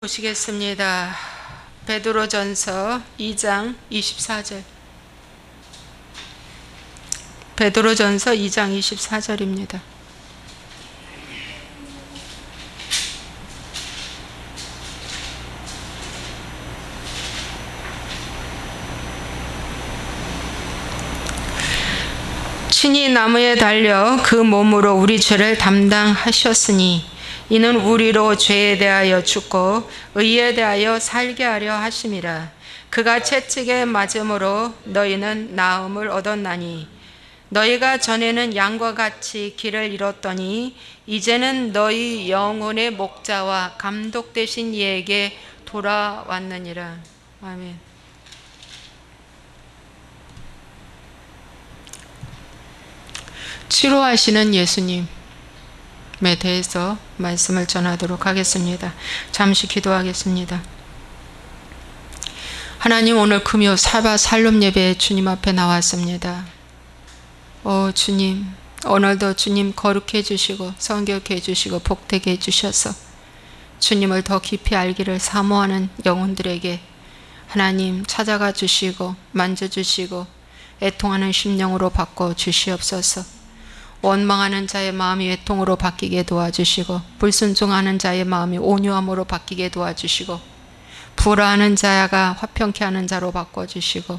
보시겠습니다. 베드로전서 2장 24절. 베드로전서 2장 24절입니다. 친히 나무에 달려 그 몸으로 우리 죄를 담당하셨으니 이는 우리로 죄에 대하여 죽고 의에 대하여 살게 하려 하심이라. 그가 채찍에 맞음으로 너희는 나음을 얻었나니 너희가 전에는 양과 같이 길을 잃었더니 이제는 너희 영혼의 목자와 감독 되신 이에게 돌아왔느니라. 아멘. 치료하시는 예수님에 대해서 말씀을 전하도록 하겠습니다. 잠시 기도하겠습니다. 하나님, 오늘 금요 사바 살롬 예배에 주님 앞에 나왔습니다. 주님, 오늘도 주님 거룩해 주시고 성결케 해주시고 복되게 해주셔서 주님을 더 깊이 알기를 사모하는 영혼들에게 하나님 찾아가 주시고 만져주시고 애통하는 심령으로 바꿔 주시옵소서. 원망하는 자의 마음이 애통으로 바뀌게 도와주시고 불순종하는 자의 마음이 온유함으로 바뀌게 도와주시고 불화하는 자가 화평케 하는 자로 바꿔주시고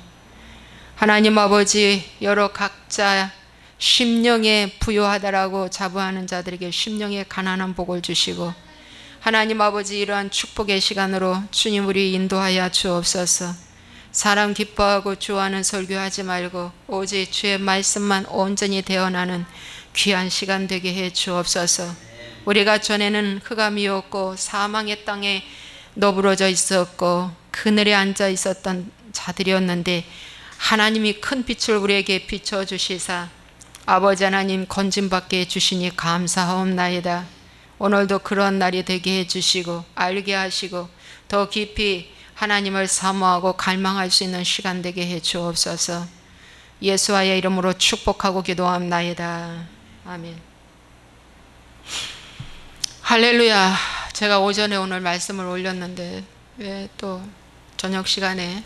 하나님 아버지, 여러 각자 심령에 부요하다라고 자부하는 자들에게 심령에 가난한 복을 주시고 하나님 아버지, 이러한 축복의 시간으로 주님 우리 인도하여 주옵소서. 사람 기뻐하고 좋아하는 설교하지 말고 오직 주의 말씀만 온전히 되어나는 귀한 시간 되게 해 주옵소서. 우리가 전에는 흑암이었고 사망의 땅에 너부러져 있었고 그늘에 앉아 있었던 자들이었는데 하나님이 큰 빛을 우리에게 비춰주시사 아버지 하나님 건짐받게 해주시니 감사하옵나이다. 오늘도 그런 날이 되게 해주시고 알게 하시고 더 깊이 하나님을 사모하고 갈망할 수 있는 시간 되게 해 주옵소서. 예수와의 이름으로 축복하고 기도합나이다. 아멘. 할렐루야. 제가 오전에 오늘 말씀을 올렸는데 왜 또 저녁 시간에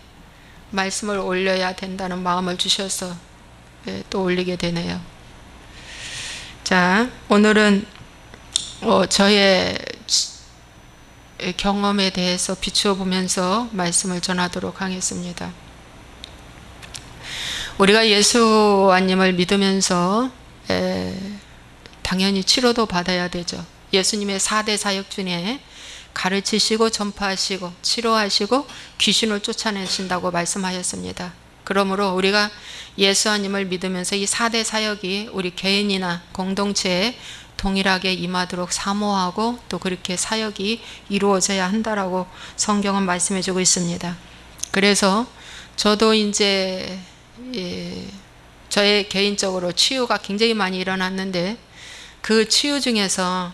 말씀을 올려야 된다는 마음을 주셔서 또 올리게 되네요. 자, 오늘은 저의 경험에 대해서 비추어 보면서 말씀을 전하도록 하겠습니다. 우리가 예수님을 믿으면서 당연히 치료도 받아야 되죠. 예수님의 4대 사역 중에 가르치시고 전파하시고 치료하시고 귀신을 쫓아내신다고 말씀하셨습니다. 그러므로 우리가 예수님을 믿으면서 이 4대 사역이 우리 개인이나 공동체에 동일하게 임하도록 사모하고 또 그렇게 사역이 이루어져야 한다라고 성경은 말씀해 주고 있습니다. 그래서 저도 이제 저의 개인적으로 치유가 굉장히 많이 일어났는데 그 치유 중에서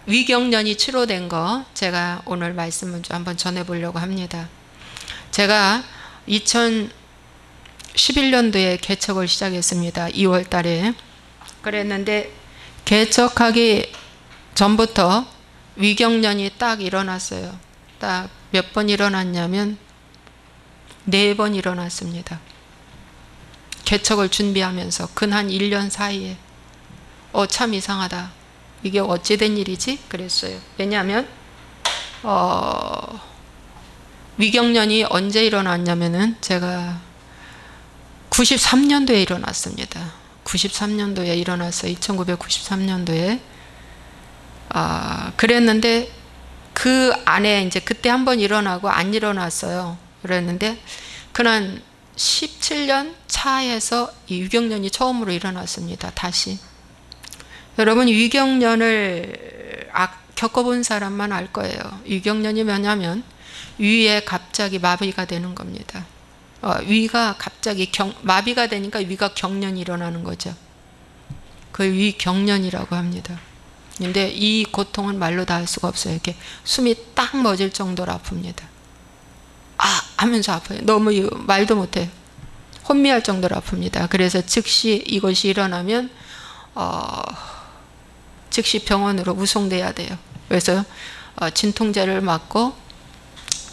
위경련이 치료된 거 제가 오늘 말씀을 좀 한번 전해보려고 합니다. 제가 2011년도에 개척을 시작했습니다. 2월 달에. 그랬는데 개척하기 전부터 위경련이 딱 일어났어요. 딱 몇 번 일어났냐면 4번 일어났습니다. 개척을 준비하면서 근 한 1년 사이에 참 이상하다. 이게 어찌 된 일이지? 그랬어요. 왜냐하면 위경련이 언제 일어났냐면은 제가 93년도에 일어났습니다. 93년도에 일어났어요. 1993년도에. 그랬는데 그 안에 이제 그때 한번 일어나고 안 일어났어요. 그랬는데 그난 17년 차에서 이 위경련이 처음으로 일어났습니다. 다시. 여러분, 위경련을 겪어본 사람만 알 거예요. 위경련이 뭐냐면 위에 갑자기 마비가 되는 겁니다. 위가 갑자기 마비가 되니까 위가 경련이 일어나는 거죠. 그 위경련이라고 합니다. 근데 이 고통은 말로 다 할 수가 없어요. 이렇게 숨이 딱 멎을 정도로 아픕니다. 하면서 아파요. 너무 말도 못해요. 혼미할 정도로 아픕니다. 그래서 즉시 이것이 일어나면 즉시 병원으로 우송돼야 돼요. 그래서 진통제를 맞고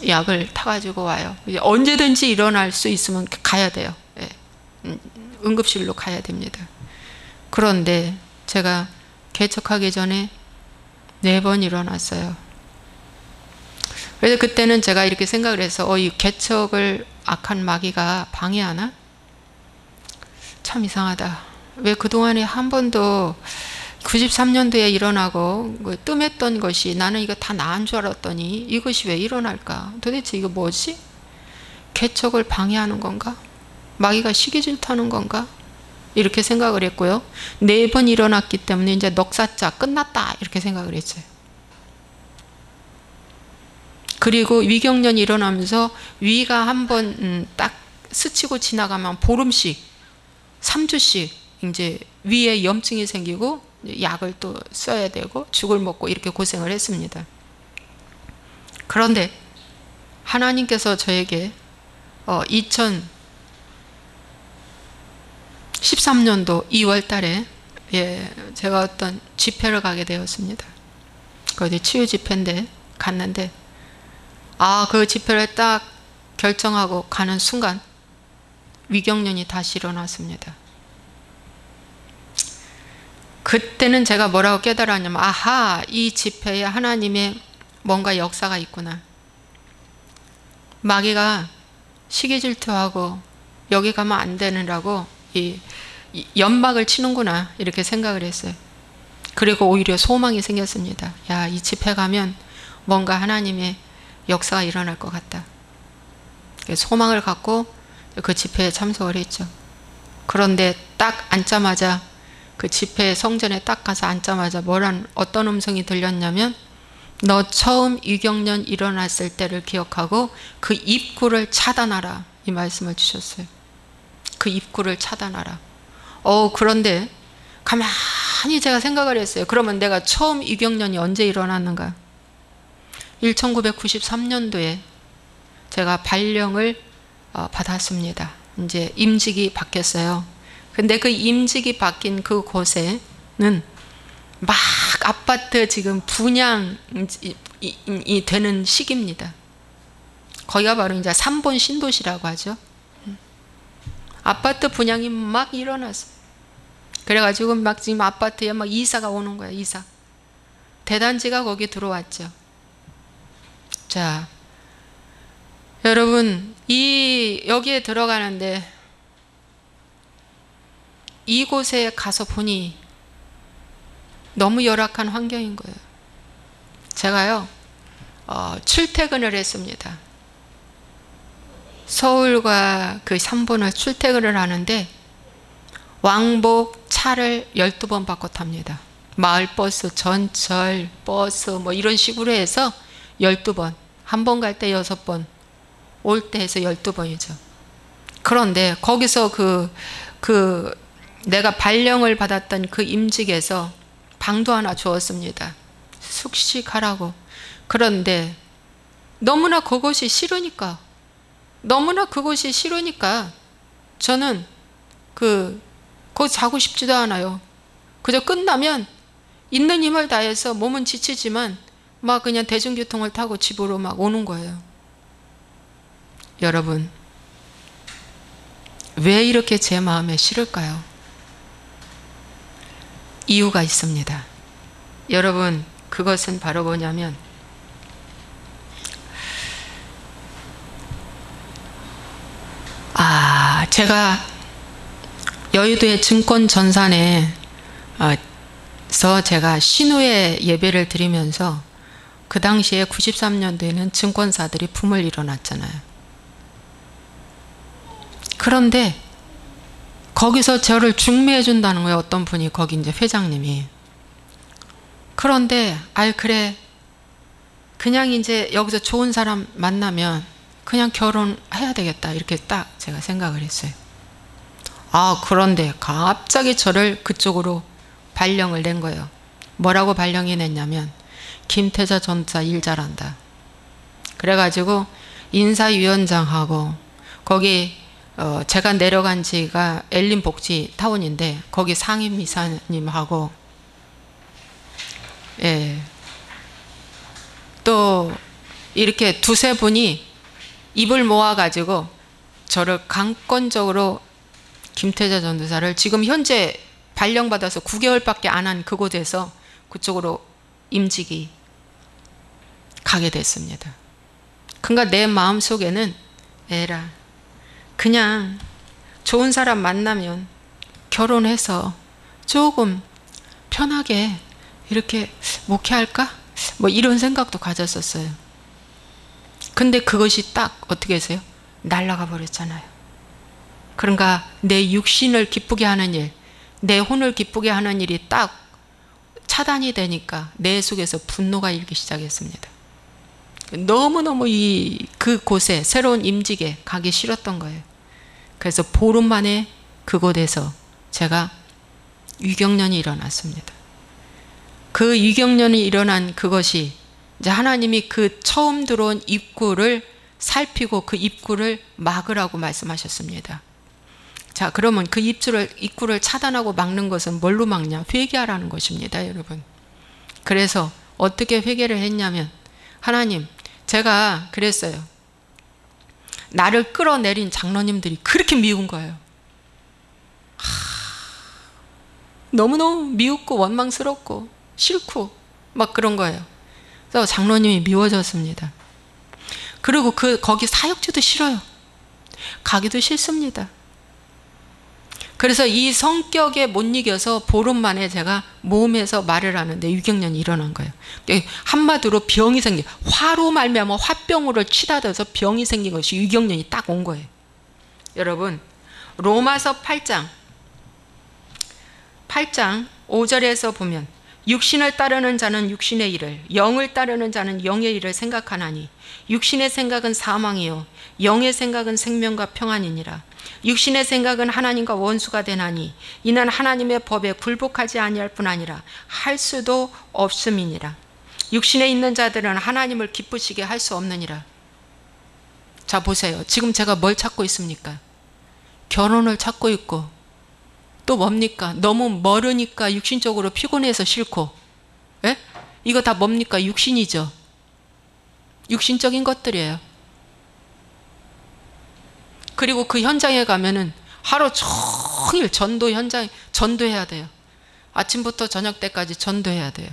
약을 타가지고 와요. 언제든지 일어날 수 있으면 가야 돼요. 예. 응급실로 가야 됩니다. 그런데 제가 개척하기 전에 4번 일어났어요. 그래서 그때는 제가 이렇게 생각을 해서 이 개척을 악한 마귀가 방해하나? 참 이상하다. 왜 그동안에 한 번도 93년도에 일어나고 뜸했던 것이 나는 이거 다 나은 줄 알았더니 이것이 왜 일어날까? 도대체 이거 뭐지? 개척을 방해하는 건가? 마귀가 시기질투하는 건가? 이렇게 생각을 했고요. 4번 일어났기 때문에 이제 넉사자 끝났다 이렇게 생각을 했어요. 그리고 위경련이 일어나면서 위가 한 번 딱 스치고 지나가면 보름씩 3주씩 이제 위에 염증이 생기고 약을 또 써야 되고 죽을 먹고 이렇게 고생을 했습니다. 그런데 하나님께서 저에게 2013년도 2월 달에 제가 어떤 집회를 가게 되었습니다. 거기 치유 집회인데 갔는데 그 집회를 딱 결정하고 가는 순간 위경련이 다시 일어났습니다. 그때는 제가 뭐라고 깨달았냐면 이 집회에 하나님의 뭔가 역사가 있구나. 마귀가 시기질투하고 여기 가면 안 되느라고 이 연막을 치는구나 이렇게 생각을 했어요. 그리고 오히려 소망이 생겼습니다. 이 집회 가면 뭔가 하나님의 역사가 일어날 것 같다. 소망을 갖고 그 집회에 참석을 했죠. 그런데 딱 앉자마자 그 집회 성전에 딱 가서 앉자마자 어떤 음성이 들렸냐면 너 처음 위경련 일어났을 때를 기억하고 그 입구를 차단하라 이 말씀을 주셨어요. 그 입구를 차단하라. 그런데 가만히 제가 생각을 했어요. 그러면 내가 처음 위경련이 언제 일어났는가? 1993년도에 제가 발령을 받았습니다. 이제 임직이 바뀌었어요. 근데 그 임직이 바뀐 그 곳에는 막 아파트 지금 분양이 되는 시기입니다. 거기가 바로 이제 3번 신도시라고 하죠. 아파트 분양이 막 일어났어요. 그래가지고 막 지금 아파트에 막 이사가 오는 거예요. 이사. 대단지가 거기 들어왔죠. 자, 여러분 여기에 들어가는데 이곳에 가서 보니 너무 열악한 환경인 거예요. 제가요 출퇴근을 했습니다. 서울과 그 3번을 출퇴근을 하는데 왕복 차를 12번 바꿔 탑니다. 마을버스, 전철, 버스 뭐 이런 식으로 해서 12번. 한 번 갈 때 6번, 올 때 해서 12번이죠. 그런데 거기서 내가 발령을 받았던 그 임직에서 방도 하나 주었습니다. 숙식하라고. 그런데 너무나 그것이 싫으니까 저는 거기 자고 싶지도 않아요. 그저 끝나면 있는 힘을 다해서 몸은 지치지만 막 그냥 대중교통을 타고 집으로 막 오는 거예요. 여러분, 왜 이렇게 제 마음에 싫을까요? 이유가 있습니다. 여러분, 그것은 바로 뭐냐면 제가 여의도의 증권전산에서 제가 신우회 예배를 드리면서 그 당시에 93년도에는 증권사들이 붐을 일어났잖아요. 그런데 거기서 저를 중매해 준다는 거예요. 어떤 분이 거기 이제 회장님이. 그런데 그래 그냥 이제 여기서 좋은 사람 만나면 그냥 결혼해야 되겠다 이렇게 딱 제가 생각을 했어요. 그런데 갑자기 저를 그쪽으로 발령을 낸 거예요. 뭐라고 발령이 냈냐면 김태자 전사 일 잘한다. 그래가지고 인사위원장하고 거기 제가 내려간 지가 엘린복지타운인데 거기 상임이사님하고 또 이렇게 두세 분이 입을 모아가지고 저를 강권적으로 김태자 전도사를 지금 현재 발령받아서 9개월밖에 안 한 그곳에서 그쪽으로 임직이 가게 됐습니다. 그러니까 내 마음속에는 에라, 그냥 좋은 사람 만나면 결혼해서 조금 편하게 이렇게 목회할까? 뭐 이런 생각도 가졌었어요. 근데 그것이 딱 어떻게 해서요? 날아가 버렸잖아요. 그러니까 내 육신을 기쁘게 하는 일, 내 혼을 기쁘게 하는 일이 딱 차단이 되니까 내 속에서 분노가 일기 시작했습니다. 너무너무 그곳에 새로운 임직에 가기 싫었던 거예요. 그래서 보름 만에 그곳에서 제가 유경련이 일어났습니다. 그 유경련이 일어난 그것이 이제 하나님이 그 처음 들어온 입구를 살피고 그 입구를 막으라고 말씀하셨습니다. 자, 그러면 그 입구를 차단하고 막는 것은 뭘로 막냐? 회개하라는 것입니다, 여러분. 그래서 어떻게 회개를 했냐면, 하나님, 제가 그랬어요. 나를 끌어내린 장로님들이 그렇게 미운 거예요. 너무너무 미웠고 원망스럽고 싫고 막 그런 거예요. 그래서 장로님이 미워졌습니다. 그리고 거기 사역지도 싫어요. 가기도 싫습니다. 그래서 이 성격에 못 이겨서 보름 만에 제가 모험에서 말을 하는데 유경련이 일어난 거예요. 한마디로 병이 생긴, 화로 말미암아 화병으로 치닫아서 병이 생긴 것이 유경련이 딱 온 거예요. 여러분, 로마서 8장 5절에서 보면 육신을 따르는 자는 육신의 일을, 영을 따르는 자는 영의 일을 생각하나니 육신의 생각은 사망이요 영의 생각은 생명과 평안이니라. 육신의 생각은 하나님과 원수가 되나니 이는 하나님의 법에 굴복하지 아니할 뿐 아니라 할 수도 없음이니라. 육신에 있는 자들은 하나님을 기쁘시게 할 수 없느니라. 자, 보세요. 지금 제가 뭘 찾고 있습니까? 결혼을 찾고 있고, 또 뭡니까? 너무 멀으니까 육신적으로 피곤해서 싫고, 예? 이거 다 뭡니까? 육신이죠. 육신적인 것들이에요. 그리고 그 현장에 가면은 하루 종일 전도해야 돼요. 아침부터 저녁 때까지 전도해야 돼요.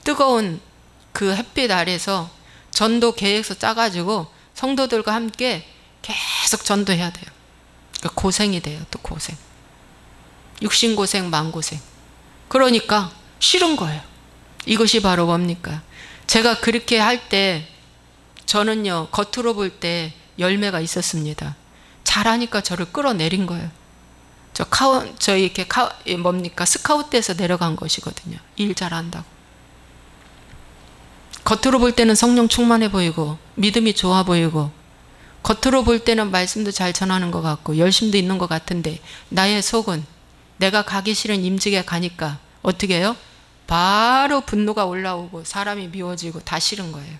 뜨거운 그 햇빛 아래서 전도 계획서 짜가지고 성도들과 함께 계속 전도해야 돼요. 고생이 돼요. 또 고생. 육신고생, 마음고생. 그러니까 싫은 거예요. 이것이 바로 뭡니까? 제가 그렇게 할 때 저는요, 겉으로 볼 때 열매가 있었습니다. 잘하니까 저를 끌어내린 거예요. 스카우트에서 내려간 것이거든요. 일 잘한다고. 겉으로 볼 때는 성령 충만해 보이고 믿음이 좋아 보이고 겉으로 볼 때는 말씀도 잘 전하는 것 같고 열심도 있는 것 같은데 나의 속은 내가 가기 싫은 임직에 가니까 어떻게 해요? 바로 분노가 올라오고 사람이 미워지고 다 싫은 거예요.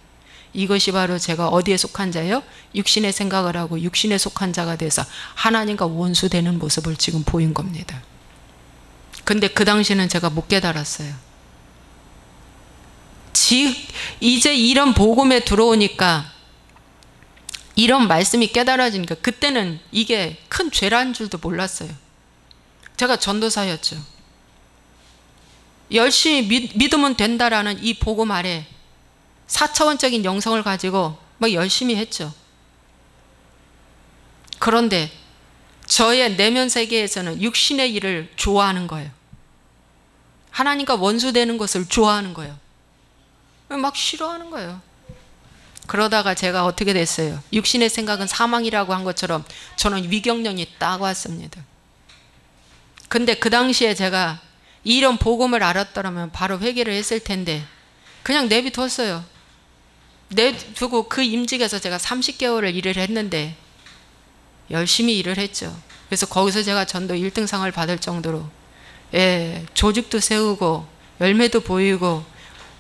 이것이 바로 제가 어디에 속한 자예요? 육신의 생각을 하고 육신에 속한 자가 돼서 하나님과 원수되는 모습을 지금 보인 겁니다. 근데 그 당시는 제가 못 깨달았어요. 이제 이런 복음에 들어오니까 이런 말씀이 깨달아지니까 그때는 이게 큰 죄라는 줄도 몰랐어요. 제가 전도사였죠. 열심히 믿으면 된다라는 이 복음 아래 4차원적인 영성을 가지고 막 열심히 했죠. 그런데 저의 내면 세계에서는 육신의 일을 좋아하는 거예요. 하나님과 원수되는 것을 좋아하는 거예요. 막 싫어하는 거예요. 그러다가 제가 어떻게 됐어요? 육신의 생각은 사망이라고 한 것처럼 저는 위경련이 딱 왔습니다. 근데 그 당시에 제가 이런 복음을 알았더라면 바로 회개를 했을 텐데 그냥 내비뒀어요. 내두고 그 임직에서 제가 30개월을 일을 했는데 열심히 일을 했죠. 그래서 거기서 제가 전도 1등상을 받을 정도로 조직도 세우고 열매도 보이고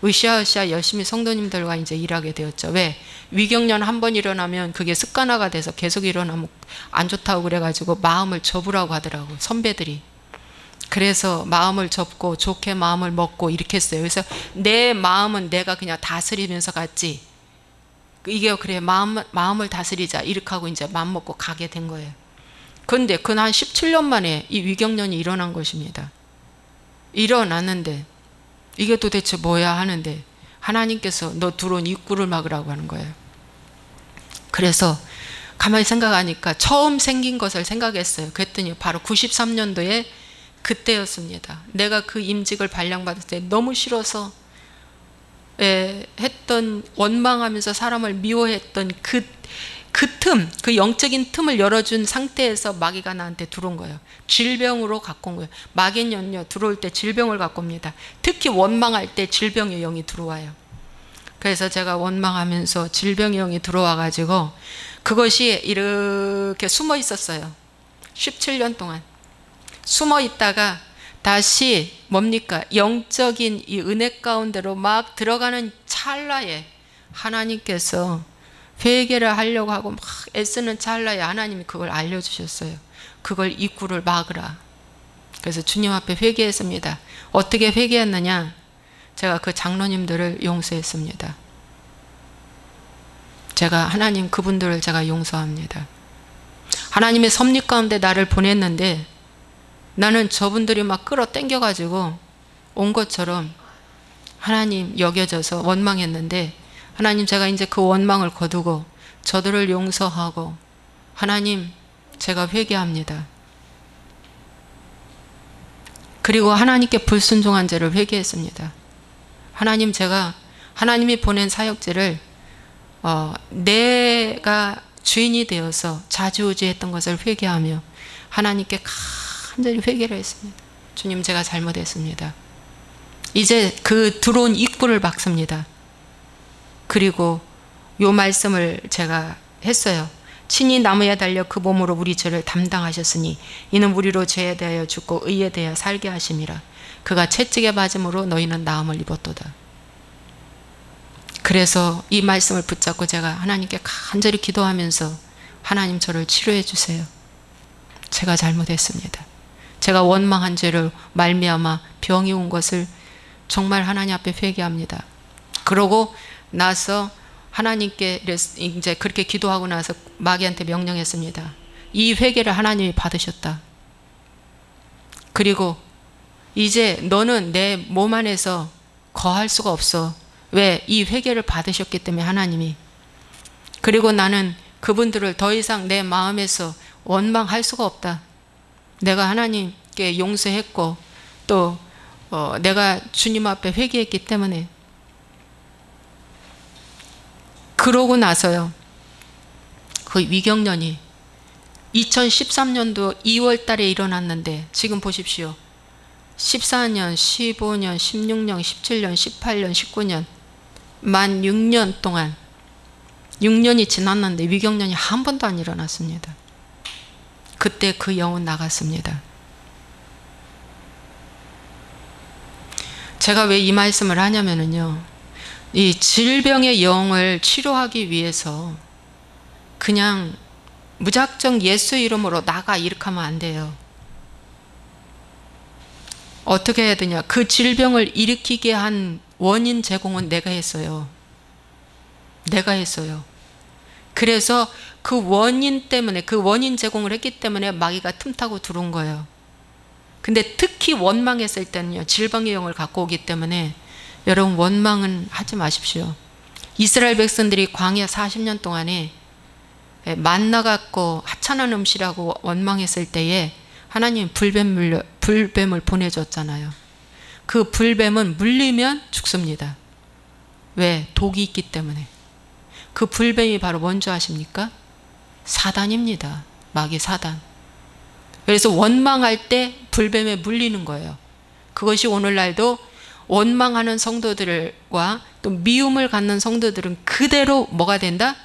으쌰으쌰 열심히 성도님들과 이제 일하게 되었죠. 왜? 위경련 한 번 일어나면 그게 습관화가 돼서 계속 일어나면 안 좋다고 그래가지고 마음을 접으라고 하더라고, 선배들이. 그래서 마음을 접고 좋게 마음을 먹고 이렇게 했어요. 그래서 내 마음은 내가 그냥 다스리면서 갔지. 이게 그래, 마음을 다스리자 이렇게 하고 이제 마음 먹고 가게 된 거예요. 그런데 그 한 17년 만에 이 위경련이 일어난 것입니다. 일어났는데 이게 도대체 뭐야 하는데 하나님께서 너 들어온 입구를 막으라고 하는 거예요. 그래서 가만히 생각하니까 처음 생긴 것을 생각했어요. 그랬더니 바로 93년도에 그때였습니다. 내가 그 임직을 발령받을 때 너무 싫어서 했던, 원망하면서 사람을 미워했던 그 영적인 틈을 열어준 상태에서 마귀가 나한테 들어온 거예요. 질병으로 갖고 온 거예요. 마귀는요, 들어올 때 질병을 갖고 옵니다. 특히 원망할 때 질병의 영이 들어와요. 그래서 제가 원망하면서 질병의 영이 들어와 가지고 그것이 이렇게 숨어 있었어요. 17년 동안 숨어 있다가 다시 뭡니까? 영적인 이 은혜 가운데로 막 들어가는 찰나에 하나님께서 회개를 하려고 하고 막 애쓰는 찰나에 하나님이 그걸 알려주셨어요. 그걸 입구를 막으라. 그래서 주님 앞에 회개했습니다. 어떻게 회개했느냐? 제가 그 장로님들을 용서했습니다. 제가 하나님 그분들을 제가 용서합니다. 하나님의 섭리 가운데 나를 보냈는데 나는 저분들이 막 끌어당겨 가지고 온 것처럼 하나님 여겨져서 원망했는데 하나님 제가 이제 그 원망을 거두고 저들을 용서하고 하나님 제가 회개합니다. 그리고 하나님께 불순종한 죄를 회개했습니다. 하나님 제가 하나님이 보낸 사역지를 내가 주인이 되어서 좌지우지했던 것을 회개하며 하나님께 간절히 회개를 했습니다. 주님 제가 잘못했습니다. 이제 그 들어온 입구를 막습니다. 그리고 요 말씀을 제가 했어요. 친히 나무에 달려 그 몸으로 우리 죄를 담당하셨으니 이는 우리로 죄에 대하여 죽고 의에 대하여 살게 하심이라. 그가 채찍에 맞음으로 너희는 나음을 입었도다. 그래서 이 말씀을 붙잡고 제가 하나님께 간절히 기도하면서 하나님 저를 치료해 주세요. 제가 잘못했습니다. 제가 원망한 죄를 말미암아 병이 온 것을 정말 하나님 앞에 회개합니다. 그러고 나서 하나님께 이제 그렇게 기도하고 나서 마귀한테 명령했습니다. 이 회개를 하나님이 받으셨다. 그리고 이제 너는 내 몸 안에서 거할 수가 없어. 왜? 이 회개를 받으셨기 때문에 하나님이. 그리고 나는 그분들을 더 이상 내 마음에서 원망할 수가 없다. 내가 하나님께 용서했고 또 내가 주님 앞에 회개했기 때문에. 그러고 나서요, 그 위경련이 2013년도 2월 달에 일어났는데 지금 보십시오. 14년, 15년, 16년, 17년, 18년, 19년 만 6년 동안 6년이 지났는데 위경련이 한 번도 안 일어났습니다. 그때 그 영은 나갔습니다. 제가 왜 이 말씀을 하냐면요, 이 질병의 영을 치료하기 위해서 그냥 무작정 예수 이름으로 나가 이렇게 하면 안 돼요. 어떻게 해야 되냐? 그 질병을 일으키게 한 원인 제공은 내가 했어요. 내가 했어요. 그래서 그 원인 때문에, 그 원인 제공을 했기 때문에 마귀가 틈타고 들어온 거예요. 근데 특히 원망했을 때는요, 질병의 영을 갖고 오기 때문에 여러분 원망은 하지 마십시오. 이스라엘 백성들이 광야 40년 동안에 만나 갖고 하찮은 음식이라고 원망했을 때에 하나님 불뱀을 보내줬잖아요. 그 불뱀은 물리면 죽습니다. 왜? 독이 있기 때문에. 그 불뱀이 바로 뭔지 아십니까? 사단입니다. 마귀 사단. 그래서 원망할 때 불뱀에 물리는 거예요. 그것이 오늘날도 원망하는 성도들과 또 미움을 갖는 성도들은 그대로 뭐가 된다?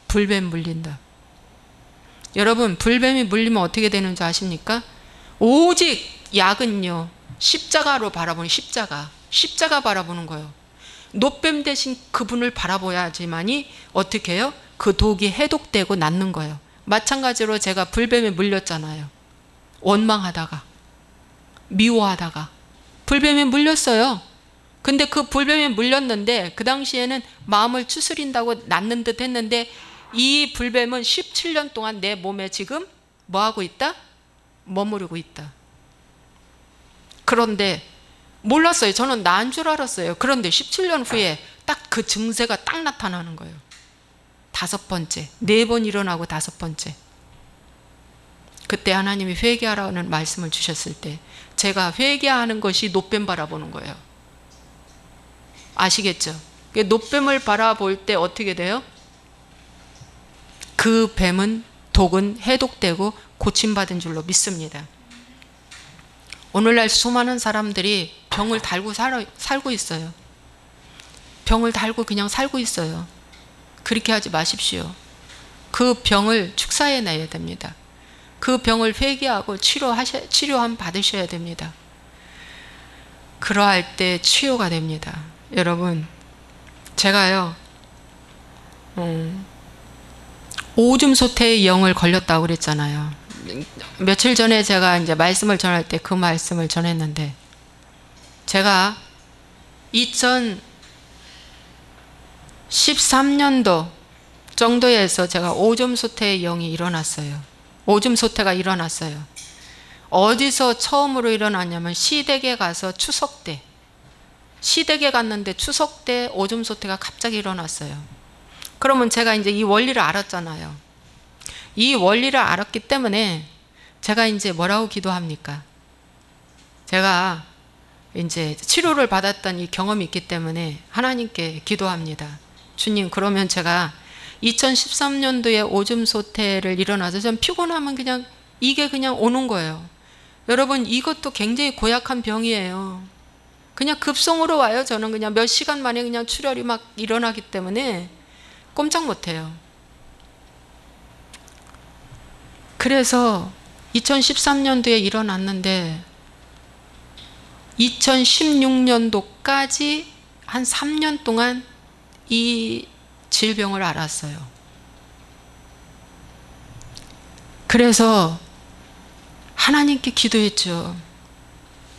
불뱀 물린다. 여러분 불뱀이 물리면 어떻게 되는지 아십니까? 오직 약은요, 십자가로 바라보는, 십자가 바라보는 거예요. 노뱀 대신 그분을 바라봐야지만이 어떻게 해요? 그 독이 해독되고 낫는 거예요. 마찬가지로 제가 불뱀에 물렸잖아요. 원망하다가. 미워하다가 불뱀에 물렸어요. 근데 그 불뱀에 물렸는데 그 당시에는 마음을 추스린다고 낫는 듯 했는데 이 불뱀은 17년 동안 내 몸에 지금 뭐하고 있다? 머무르고 있다. 그런데 몰랐어요. 저는 나은 줄 알았어요. 그런데 17년 후에 딱 그 증세가 딱 나타나는 거예요. 5번째, 4번 일어나고 5번째. 그때 하나님이 회개하라는 말씀을 주셨을 때 제가 회개하는 것이 놋뱀 바라보는 거예요. 아시겠죠? 놋뱀을 바라볼 때 어떻게 돼요? 그 뱀은 독은 해독되고 고침받은 줄로 믿습니다. 오늘날 수많은 사람들이 병을 달고 살고 있어요. 병을 달고 그냥 살고 있어요. 그렇게 하지 마십시오. 그 병을 축사해내야 됩니다. 그 병을 회개하고 치료함 받으셔야 됩니다. 그러할 때 치유가 됩니다. 여러분, 제가요 오줌 소태의 영을 걸렸다고 그랬잖아요. 며칠 전에 제가 이제 말씀을 전할 때 그 말씀을 전했는데, 제가 2013년도 정도에서 제가 오줌 소태의 영이 일어났어요. 오줌 소태가 일어났어요. 어디서 처음으로 일어났냐면 시댁에 가서 추석 때, 시댁에 갔는데 추석 때 오줌 소태가 갑자기 일어났어요. 그러면 제가 이제 이 원리를 알았잖아요. 이 원리를 알았기 때문에 제가 이제 뭐라고 기도합니까? 제가 이제 치료를 받았던 이 경험이 있기 때문에 하나님께 기도합니다. 주님, 그러면 제가 2013년도에 오줌 소태를 일어나서 전 피곤하면 그냥 이게 그냥 오는 거예요. 여러분, 이것도 굉장히 고약한 병이에요. 그냥 급성으로 와요. 저는 그냥 몇 시간 만에 그냥 출혈이 막 일어나기 때문에 꼼짝 못해요. 그래서 2013년도에 일어났는데 2016년도까지 한 3년 동안 이 질병을 앓았어요. 그래서 하나님께 기도했죠.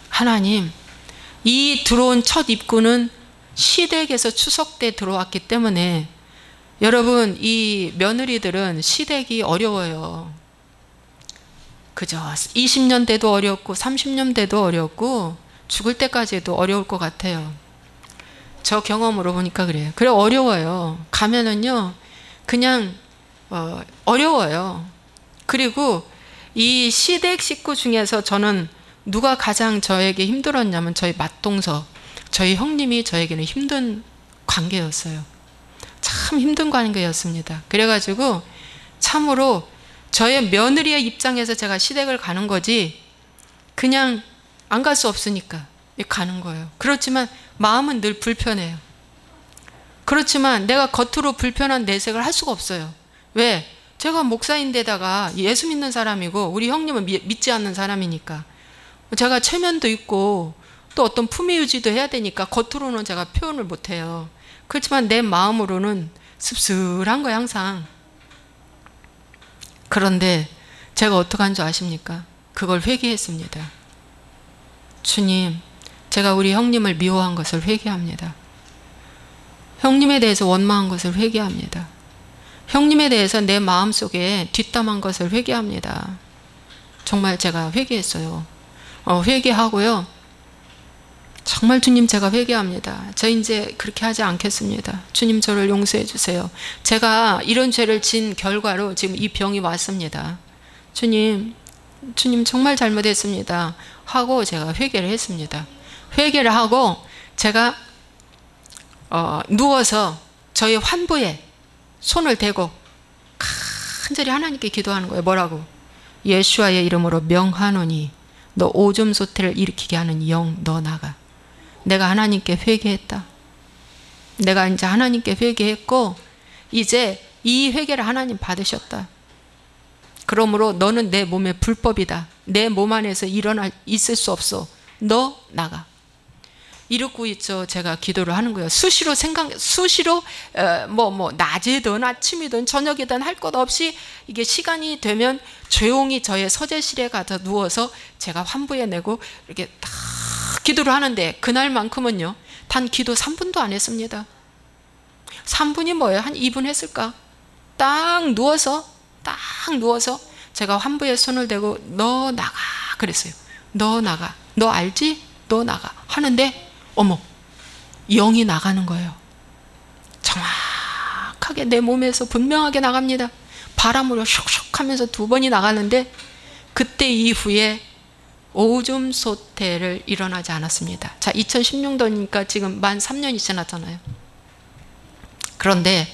하나님, 이 들어온 첫 입구는 시댁에서 추석 때 들어왔기 때문에 여러분, 이 며느리들은 시댁이 어려워요. 그죠? 20년 돼도 어렵고 30년 돼도 어렵고 죽을 때까지도 어려울 것 같아요. 저 경험으로 보니까 그래요. 그래, 어려워요. 가면은요 그냥 어려워요. 그리고 이 시댁 식구 중에서 저는 누가 가장 저에게 힘들었냐면 저희 맏동서, 저희 형님이 저에게는 힘든 관계였어요. 참 힘든 관계였습니다. 그래가지고 참으로 저의 며느리의 입장에서 제가 시댁을 가는 거지 그냥 안 갈 수 없으니까 가는 거예요. 그렇지만 마음은 늘 불편해요. 그렇지만 내가 겉으로 불편한 내색을 할 수가 없어요. 왜? 제가 목사인데다가 예수 믿는 사람이고 우리 형님은 믿지 않는 사람이니까 제가 체면도 있고 또 어떤 품위 유지도 해야 되니까 겉으로는 제가 표현을 못해요. 그렇지만 내 마음으로는 씁쓸한 거예요, 항상. 그런데 제가 어떻게 한 줄 아십니까? 그걸 회개했습니다. 주님, 제가 우리 형님을 미워한 것을 회개합니다. 형님에 대해서 원망한 것을 회개합니다. 형님에 대해서 내 마음속에 뒷담한 것을 회개합니다. 정말 제가 회개했어요. 회개하고요. 정말 주님, 제가 회개합니다. 저 이제 그렇게 하지 않겠습니다. 주님, 저를 용서해 주세요. 제가 이런 죄를 진 결과로 지금 이 병이 왔습니다. 주님 정말 잘못했습니다 하고 제가 회개를 했습니다. 회개를 하고 제가 누워서 저희 환부에 손을 대고 간절히 하나님께 기도하는 거예요. 뭐라고? 예수와의 이름으로 명하노니 너 오줌 소태를 일으키게 하는 영, 너 나가. 내가 하나님께 회개했다. 내가 이제 하나님께 회개했고 이제 이 회개를 하나님 받으셨다. 그러므로 너는 내 몸의 불법이다. 내 몸 안에서 있을 수 없어. 너 나가. 이러고 있죠. 제가 기도를 하는 거예요. 수시로 낮이든 아침이든 저녁이든 할 것 없이 이게 시간이 되면 조용히 저의 서재실에 가서 누워서 제가 환부해내고 이렇게 딱 기도를 하는데, 그날만큼은요 단 기도 3분도 안 했습니다. 3분이 뭐예요? 한 2분 했을까? 딱 누워서 제가 환부에 손을 대고 너 나가 그랬어요. 너 나가, 너 알지? 너 나가 하는데, 어머, 영이 나가는 거예요. 정확하게 내 몸에서 분명하게 나갑니다. 바람으로 슉슉 하면서 2번이 나가는데, 그때 이후에 오줌 소태를 일어나지 않았습니다. 자, 2016년이니까 지금 만 3년이 지났잖아요. 그런데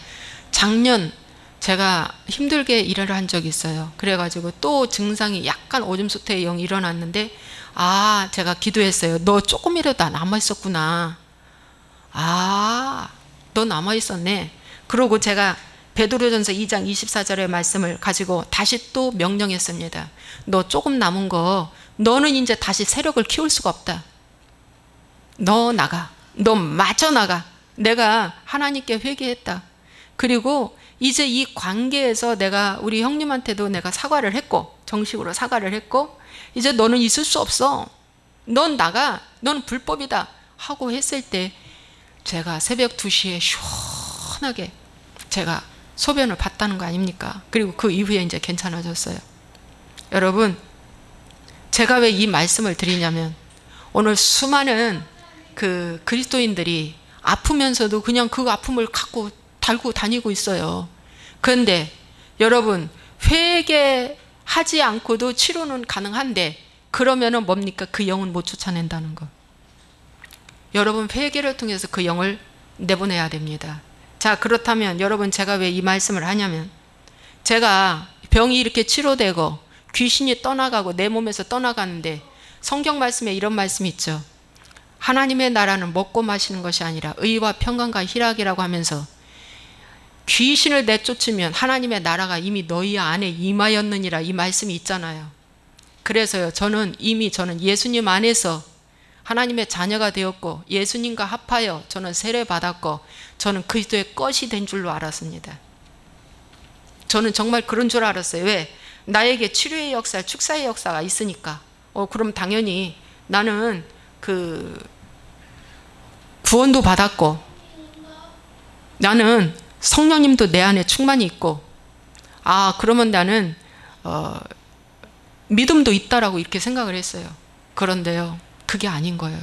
작년 제가 힘들게 일을 한 적이 있어요. 그래가지고 또 증상이 약간 오줌 소태의 영이 일어났는데, 제가 기도했어요. 너 조금이라도 남아있었구나. 너 남아있었네. 그러고 제가 베드로전서 2장 24절의 말씀을 가지고 다시 또 명령했습니다. 너 조금 남은 거, 너는 이제 다시 세력을 키울 수가 없다. 너 나가. 너 마저 나가. 내가 하나님께 회개했다. 그리고 이제 이 관계에서 내가 우리 형님한테도 내가 사과를 했고, 정식으로 사과를 했고, 이제 너는 있을 수 없어. 넌 나가. 넌 불법이다. 하고 했을 때 제가 새벽 2시에 시원하게 제가 소변을 봤다는 거 아닙니까? 그리고 그 이후에 이제 괜찮아졌어요. 여러분, 제가 왜 이 말씀을 드리냐면, 오늘 수많은 그 그리스도인들이 아프면서도 그냥 그 아픔을 갖고 달고 다니고 있어요. 그런데 여러분, 회개하지 않고도 치료는 가능한데, 그러면은 뭡니까? 그 영은 못 쫓아낸다는 거. 여러분, 회개를 통해서 그 영을 내보내야 됩니다. 자, 그렇다면 여러분, 제가 왜 이 말씀을 하냐면, 제가 병이 이렇게 치료되고 귀신이 떠나가고 내 몸에서 떠나가는데, 성경 말씀에 이런 말씀이 있죠. 하나님의 나라는 먹고 마시는 것이 아니라 의와 평강과 희락이라고 하면서, 귀신을 내쫓으면 하나님의 나라가 이미 너희 안에 임하였느니라, 이 말씀이 있잖아요. 그래서요, 저는 예수님 안에서 하나님의 자녀가 되었고, 예수님과 합하여 저는 세례 받았고, 저는 그리스도의 것이 된 줄로 알았습니다. 저는 정말 그런 줄 알았어요. 왜? 나에게 치료의 역사, 축사의 역사가 있으니까. 그럼 당연히 나는 구원도 받았고, 나는 성령님도 내 안에 충만히 있고, 그러면 나는 믿음도 있다라고 이렇게 생각을 했어요. 그런데요, 그게 아닌 거예요.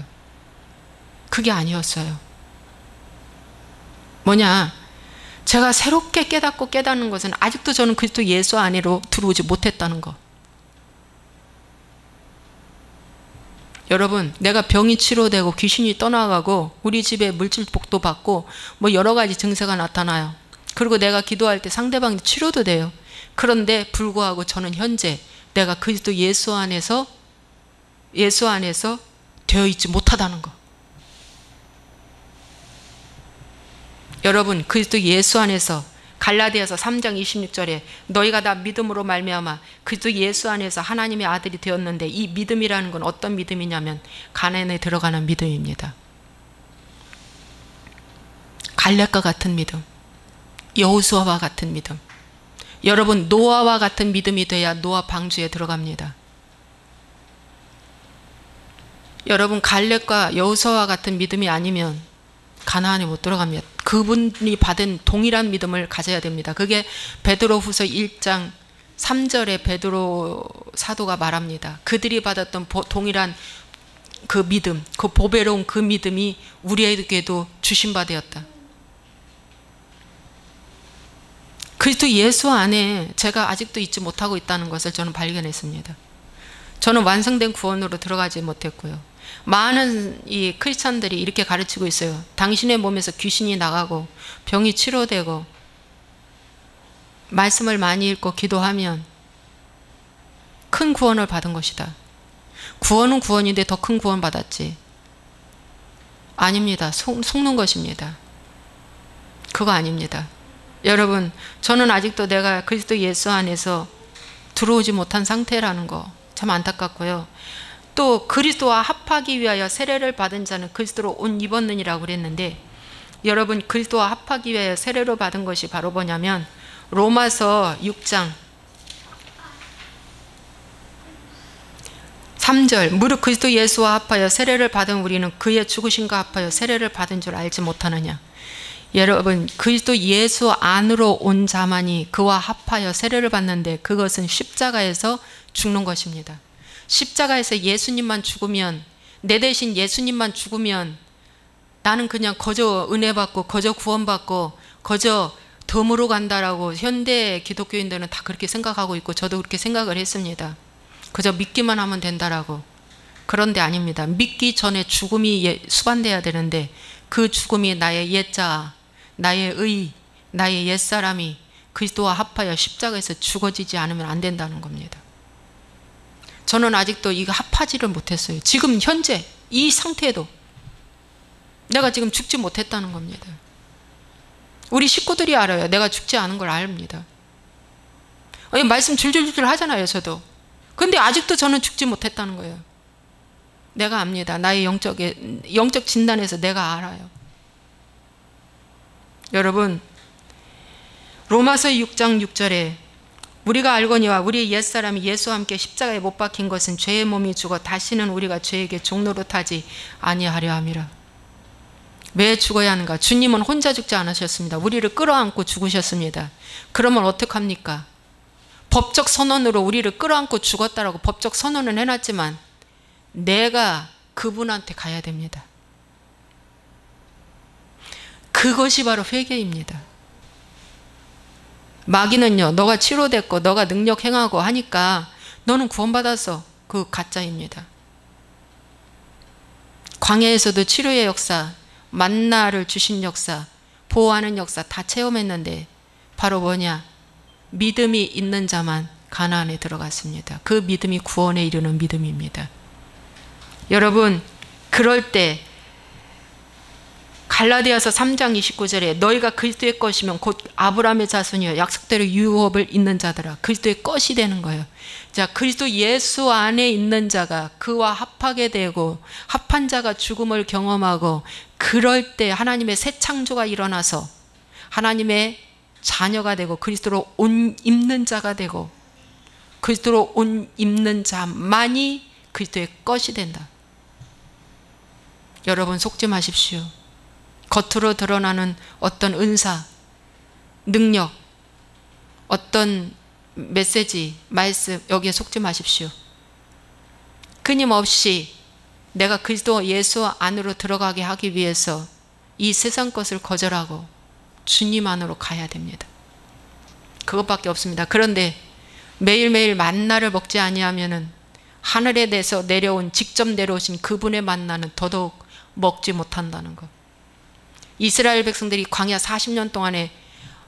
그게 아니었어요. 뭐냐, 제가 새롭게 깨닫고 깨닫는 것은 아직도 저는 그리스도 예수 안으로 들어오지 못했다는 거. 여러분, 내가 병이 치료되고 귀신이 떠나가고 우리 집에 물질복도 받고 뭐 여러 가지 증세가 나타나요. 그리고 내가 기도할 때 상대방이 치료도 돼요. 그런데 불구하고 저는 현재 내가 그리스도 예수 안에서 되어 있지 못하다는 거. 여러분, 그리스도 예수 안에서, 갈라디아서 3장 26절에 너희가 다 믿음으로 말미암아 그리스도 예수 안에서 하나님의 아들이 되었는데, 이 믿음이라는 건 어떤 믿음이냐면 가나안에 들어가는 믿음입니다. 갈렙과 같은 믿음, 여호수아와 같은 믿음. 여러분, 노아와 같은 믿음이 돼야 노아 방주에 들어갑니다. 여러분, 갈렙과 여호수아와 같은 믿음이 아니면 가나안에 못 들어갑니다. 그분이 받은 동일한 믿음을 가져야 됩니다. 그게 베드로후서 1장 3절에 베드로 사도가 말합니다. 그들이 받았던 동일한 그 믿음, 그 보배로운 그 믿음이 우리에게도 주신 바 되었다. 그리스도 예수 안에 제가 아직도 있지 못하고 있다는 것을 저는 발견했습니다. 저는 완성된 구원으로 들어가지 못했고요. 많은 이 크리스찬들이 이렇게 가르치고 있어요. 당신의 몸에서 귀신이 나가고 병이 치료되고 말씀을 많이 읽고 기도하면 큰 구원을 받은 것이다. 구원은 구원인데 더 큰 구원 받았지. 아닙니다. 속는 것입니다. 그거 아닙니다. 여러분, 저는 아직도 내가 그리스도 예수 안에서 들어오지 못한 상태라는 거 참 안타깝고요. 또 그리스도와 합하기 위하여 세례를 받은 자는 그리스도로 옷 입었느니라고 그랬는데, 여러분 그리스도와 합하기 위하여 세례를 받은 것이 바로 뭐냐면 로마서 6장 3절, 무릇 그리스도 예수와 합하여 세례를 받은 우리는 그의 죽으심과 합하여 세례를 받은 줄 알지 못하느냐. 여러분 그리스도 예수 안으로 온 자만이 그와 합하여 세례를 받는데, 그것은 십자가에서 죽는 것입니다. 십자가에서 예수님만 죽으면, 내 대신 예수님만 죽으면 나는 그냥 거저 은혜 받고 거저 구원받고 거저 덤으로 간다라고 현대 기독교인들은 다 그렇게 생각하고 있고, 저도 그렇게 생각을 했습니다. 그저 믿기만 하면 된다라고. 그런데 아닙니다. 믿기 전에 죽음이 수반돼야 되는데, 그 죽음이 나의 옛자, 나의 의, 나의 옛사람이 그리스도와 합하여 십자가에서 죽어지지 않으면 안 된다는 겁니다. 저는 아직도 이거 합하지를 못했어요. 지금 현재 이 상태에도 내가 지금 죽지 못했다는 겁니다. 우리 식구들이 알아요. 내가 죽지 않은 걸 압니다. 아니, 말씀 줄줄줄 하잖아요, 저도. 근데 아직도 저는 죽지 못했다는 거예요. 내가 압니다. 나의 영적 진단에서 내가 알아요. 여러분, 로마서 6장 6절에 우리가 알거니와 우리의 옛사람이 예수와 함께 십자가에 못 박힌 것은 죄의 몸이 죽어 다시는 우리가 죄에게 종노릇하지 아니하려 함이라. 왜 죽어야 하는가? 주님은 혼자 죽지 않으셨습니다. 우리를 끌어안고 죽으셨습니다. 그러면 어떡합니까? 법적 선언으로 우리를 끌어안고 죽었다라고 법적 선언은 해놨지만 내가 그분한테 가야 됩니다. 그것이 바로 회개입니다. 마귀는요, 너가 치료됐고 너가 능력 행하고 하니까 너는 구원받았어. 그 가짜입니다. 광야에서도 치료의 역사, 만나를 주신 역사, 보호하는 역사 다 체험했는데 바로 뭐냐? 믿음이 있는 자만 가나안에 들어갔습니다. 그 믿음이 구원에 이르는 믿음입니다. 여러분, 그럴 때 갈라디아서 3장 29절에 너희가 그리스도의 것이면 곧 아브라함의 자손이여 약속대로 유업을 잇는 자들아. 그리스도의 것이 되는 거예요. 자, 그리스도 예수 안에 있는 자가 그와 합하게 되고 합한 자가 죽음을 경험하고, 그럴 때 하나님의 새 창조가 일어나서 하나님의 자녀가 되고 그리스도로 옷 입는 자가 되고, 그리스도로 옷 입는 자만이 그리스도의 것이 된다. 여러분 속지 마십시오. 겉으로 드러나는 어떤 은사, 능력, 어떤 메시지, 말씀, 여기에 속지 마십시오. 끊임없이 내가 그리스도 예수 안으로 들어가게 하기 위해서 이 세상 것을 거절하고 주님 안으로 가야 됩니다. 그것밖에 없습니다. 그런데 매일매일 만나를 먹지 아니하면은 하늘에 내서 내려온, 직접 내려오신 그분의 만나는 더더욱 먹지 못한다는 것. 이스라엘 백성들이 광야 40년 동안에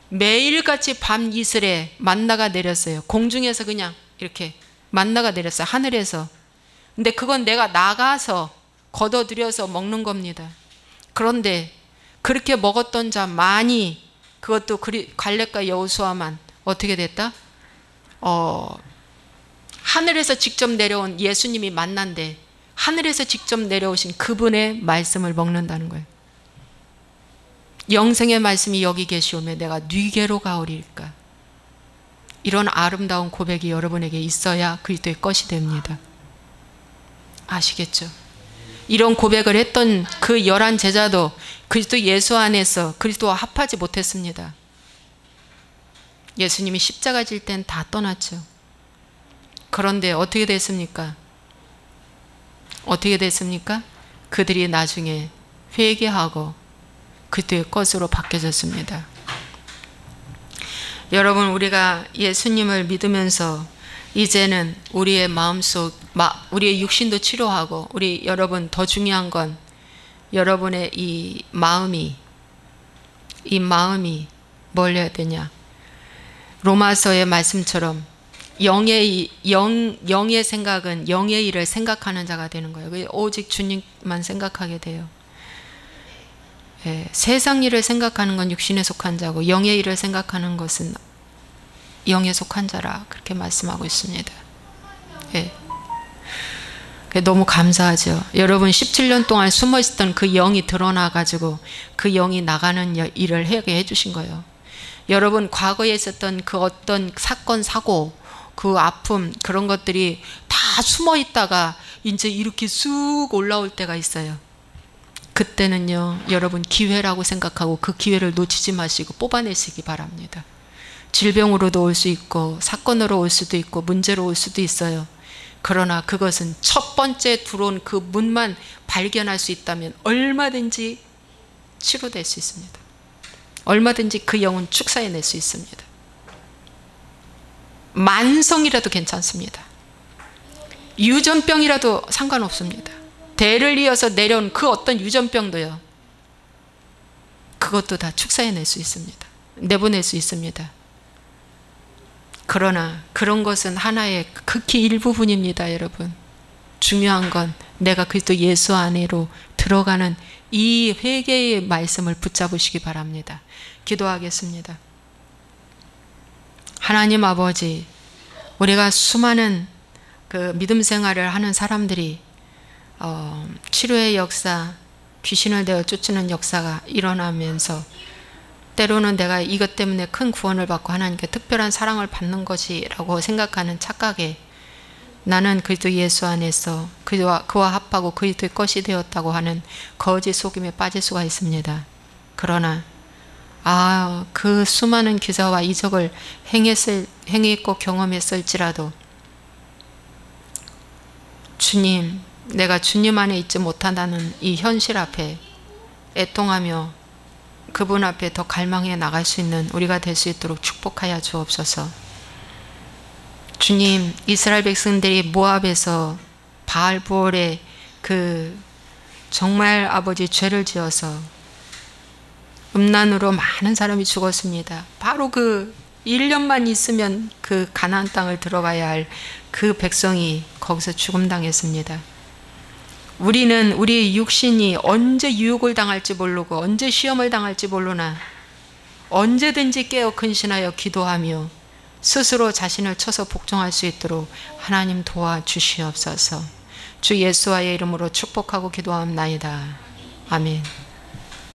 매일같이 밤 이슬에 만나가 내렸어요. 공중에서 그냥 이렇게 만나가 내렸어요. 하늘에서. 근데 그건 내가 나가서 걷어들여서 먹는 겁니다. 그런데 그렇게 먹었던 자만이, 그것도 갈렙과 여호수아만 어떻게 됐다? 하늘에서 직접 내려온 예수님이 만난데 하늘에서 직접 내려오신 그분의 말씀을 먹는다는 거예요. 영생의 말씀이 여기 계시오매 내가 뉘게로 가오리일까. 이런 아름다운 고백이 여러분에게 있어야 그리스도의 것이 됩니다. 아시겠죠? 이런 고백을 했던 그 11 제자도 그리스도 예수 안에서 그리스도와 합하지 못했습니다. 예수님이 십자가 질 땐 다 떠났죠. 그런데 어떻게 됐습니까? 어떻게 됐습니까? 그들이 나중에 회개하고 그때의 것으로 바뀌어졌습니다. 여러분, 우리가 예수님을 믿으면서 이제는 우리의 마음속, 우리의 육신도 치료하고, 여러분 더 중요한 건 여러분의 이 마음이 뭘 해야 되냐? 로마서의 말씀처럼 영의 생각은 영의 일을 생각하는 자가 되는 거예요. 오직 주님만 생각하게 돼요. 예, 세상 일을 생각하는 건 육신에 속한 자고 영의 일을 생각하는 것은 영에 속한 자라, 그렇게 말씀하고 있습니다. 예. 너무 감사하죠. 여러분 17년 동안 숨어 있었던 그 영이 드러나 가지고 그 영이 나가는 일을 하게 해주신 거예요. 여러분 과거에 있었던 그 어떤 사건 사고 그 아픔 그런 것들이 다 숨어 있다가 이제 이렇게 쑥 올라올 때가 있어요. 그때는요 여러분 기회라고 생각하고 그 기회를 놓치지 마시고 뽑아내시기 바랍니다. 질병으로도 올 수 있고 사건으로 올 수도 있고 문제로 올 수도 있어요. 그러나 그것은 첫 번째 들어온 그 문만 발견할 수 있다면 얼마든지 치료될 수 있습니다. 얼마든지 그 영은 축사해낼 수 있습니다. 만성이라도 괜찮습니다. 유전병이라도 상관없습니다. 대를 이어서 내려온 그 어떤 유전병도요. 그것도 다 축사해낼 수 있습니다. 내보낼 수 있습니다. 그러나 그런 것은 하나의 극히 일부분입니다. 여러분 중요한 건 내가 그리스도 예수 안으로 들어가는 이 회개의 말씀을 붙잡으시기 바랍니다. 기도하겠습니다. 하나님 아버지, 우리가 수많은 그 믿음 생활을 하는 사람들이 치료의 역사, 귀신을 내어 쫓는 역사가 일어나면서 때로는 내가 이것 때문에 큰 구원을 받고 하나님께 특별한 사랑을 받는 것이라고 생각하는 착각에 나는 그리스도 예수 안에서 그와 합하고 그리스도의 것이 되었다고 하는 거짓 속임에 빠질 수가 있습니다. 그러나 그 수많은 기사와 이적을 행했고 경험했을지라도 주님, 내가 주님 안에 있지 못한다는 이 현실 앞에 애통하며 그분 앞에 더 갈망해 나갈 수 있는 우리가 될 수 있도록 축복하여 주옵소서. 주님, 이스라엘 백성들이 모압에서 바알부올에 그 정말 아버지 죄를 지어서 음란으로 많은 사람이 죽었습니다. 바로 그 1년만 있으면 그 가나안 땅을 들어가야 할 그 백성이 거기서 죽음당했습니다. 우리는 우리의 육신이 언제 유혹을 당할지 모르고 언제 시험을 당할지 모르나 언제든지 깨어 근신하여 기도하며 스스로 자신을 쳐서 복종할 수 있도록 하나님 도와주시옵소서. 주 예수와의 이름으로 축복하고 기도하옵나이다. 아멘.